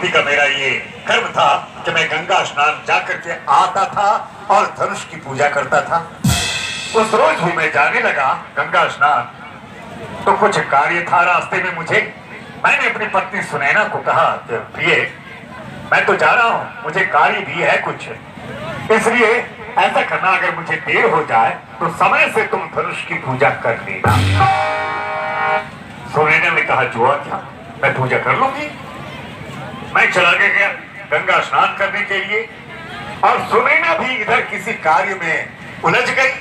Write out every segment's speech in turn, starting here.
छोटी का मेरा ये कर्म था कि मैं गंगा स्नान जाकर के आता था और धनुष की पूजा करता था। उस रोज भी मैं जाने लगा गंगा स्नान, तो कुछ कार्य था रास्ते में मुझे। मैंने अपनी पत्नी सुनैना को कहा कि प्रिय, मैं तो जा रहा हूँ, मुझे कार्य भी है कुछ, इसलिए ऐसा करना, अगर मुझे देर हो जाए तो समय से तुम धनुष की पूजा कर लेना। सुनैना ने कहा जुआ क्या, मैं पूजा कर लूंगी। मैं चला गया गंगा स्नान करने के लिए, और सुनैना भी इधर किसी कार्य में उलझ गई,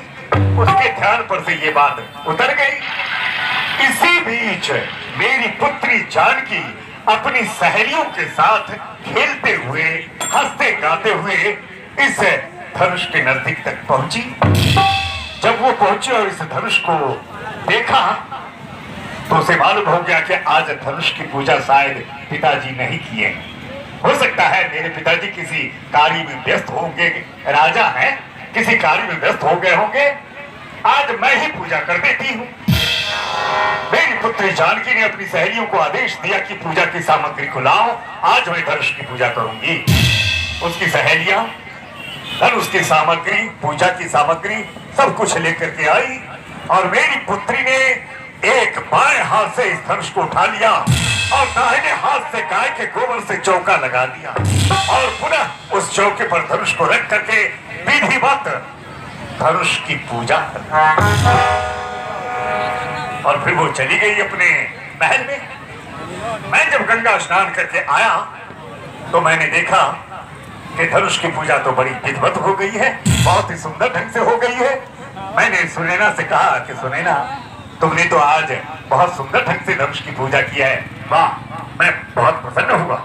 उसके ध्यान पर से ये बात उतर गई। इसी बीच मेरी पुत्री जानकी अपनी सहेलियों के साथ खेलते हुए, हंसते गाते हुए इस धनुष के नजदीक तक पहुंची। जब वो पहुंची और इस धनुष को देखा तो उसे मालूम हो गया कि आज धनुष की पूजा शायद पिताजी नहीं किए। हो सकता है मेरे पिताजी किसी कार्य में व्यस्त होंगे, राजा हैं, किसी कार्य में व्यस्त हो गए होंगे, आज मैं ही पूजा कर देती हूँ। मेरी पुत्री जानकी ने अपनी सहेलियों को आदेश दिया कि पूजा की सामग्री को लाओ, आज मैं धनुष की पूजा करूंगी। उसकी सहेलियां धनुष की सामग्री, पूजा की सामग्री सब कुछ लेकर के आई, और मेरी पुत्री ने एक बाएं हाथ से इस धनुष को उठा लिया और दाहिने हाथ से गाय के गोबर से चौका लगा दिया, और पुनः उस चौके पर धनुष को रख करके विधिवत धनुष की पूजा कर, और फिर वो चली गई अपने महल में। मैं जब गंगा स्नान करके आया तो मैंने देखा कि धनुष की पूजा तो बड़ी विधिवत हो गई है, बहुत ही सुंदर ढंग से हो गई है। मैंने सुनैना से कहा कि सुनैना, तुमने तो आज बहुत सुंदर ढंग से धनुष की पूजा किया है, वाह, मैं बहुत प्रसन्न हुआ।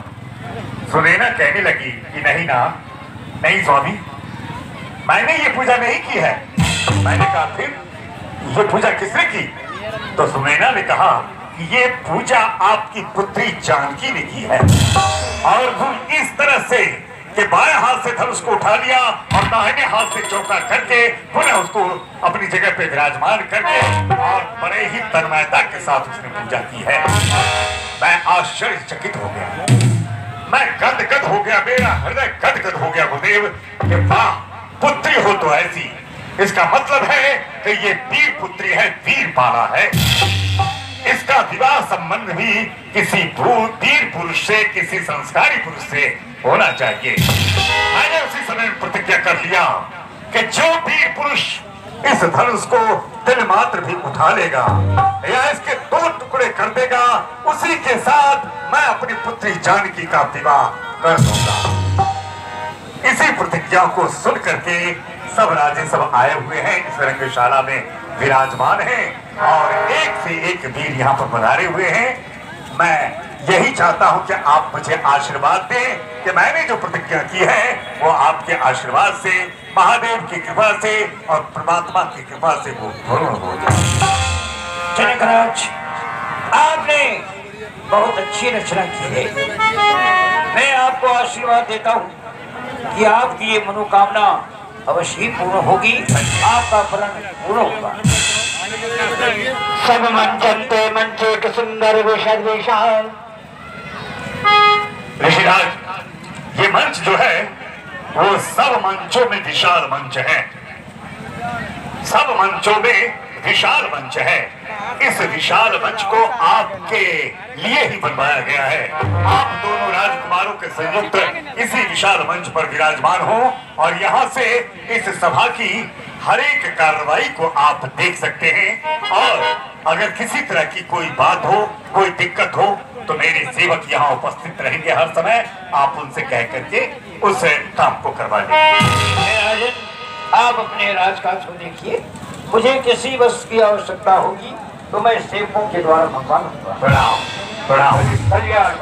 सुनैना कहने लगी कि नहीं ना, नहीं स्वामी, मैंने ये पूजा नहीं की है। मैंने कहा फिर ये पूजा किसने की? तो सुनैना ने कहा कि ये पूजा आपकी पुत्री जानकी ने की है, और वो इस तरह से कि बाएं हाथ से धनुष को उठा लिया और दाहिने हाथ से चौका करके पुनः उसको अपनी जगह पे विराजमान करके और बड़े ही तन्मयता के साथ उसने पूजा की है। मैं आश्चर्यचकित हो गया, मैं गदगद हो गया, मेरा हृदय गदगद हो गया गुरुदेव कि वाह, पुत्री हो तो ऐसी। इसका मतलब है कि ये वीर पुत्री है, वीर पाला है। इसका विवाह संबंध भी किसी वीर पुरुष से, किसी संस्कारी पुरुष से होना चाहिए। मैंने उसी समय प्रतिज्ञा कर लिया कि जो वीर पुरुष इस धनुष को तिल मात्र भी उठा लेगा या इसके 2 टुकड़े कर देगा, उसी के साथ मैं अपनी पुत्री जानकी का विवाह कर दूंगा। इसी प्रतिज्ञा को सुन करके सब राजे सब आए हुए हैं, इस रंगशाला में विराजमान हैं, और एक से एक वीर यहाँ पर पधारे हुए हैं। मैं यही चाहता हूं कि आप मुझे आशीर्वाद दें कि मैंने जो प्रतिज्ञा की है वो आपके आशीर्वाद से, महादेव की कृपा से और परमात्मा की कृपा से वो पूर्ण हो जाए। जनकराज, आपने बहुत अच्छी रचना की है। मैं आपको आशीर्वाद देता हूँ कि आपकी ये मनोकामना अवश्य ही पूर्ण होगी, आपका फलन पूर्ण होगा। सब मंचते मंचे के सुंदर विशद विशाल। ऋषिराज, ये मंच जो है वो सब मंचों में विशाल मंच है, सब मंचों में विशाल मंच है। इस विशाल मंच को आपके लिए ही बनवाया गया है। आप दोनों राजकुमारों के संयुक्त इसी विशाल मंच पर विराजमान हो, और यहाँ से इस सभा की हर एक कार्रवाई को आप देख सकते हैं, और अगर किसी तरह की कोई बात हो, कोई दिक्कत हो, तो मेरे सेवक यहाँ उपस्थित रहेंगे हर समय, आप उनसे कह करके उस काम को करवा लेंगे। राजन, आप अपने राजकाज को देखिए, मुझे किसी वस्तु की आवश्यकता होगी तो मैं सेवकों के द्वारा मंगवा लूंगा। प्रणाम, प्रणाम। कल्याण।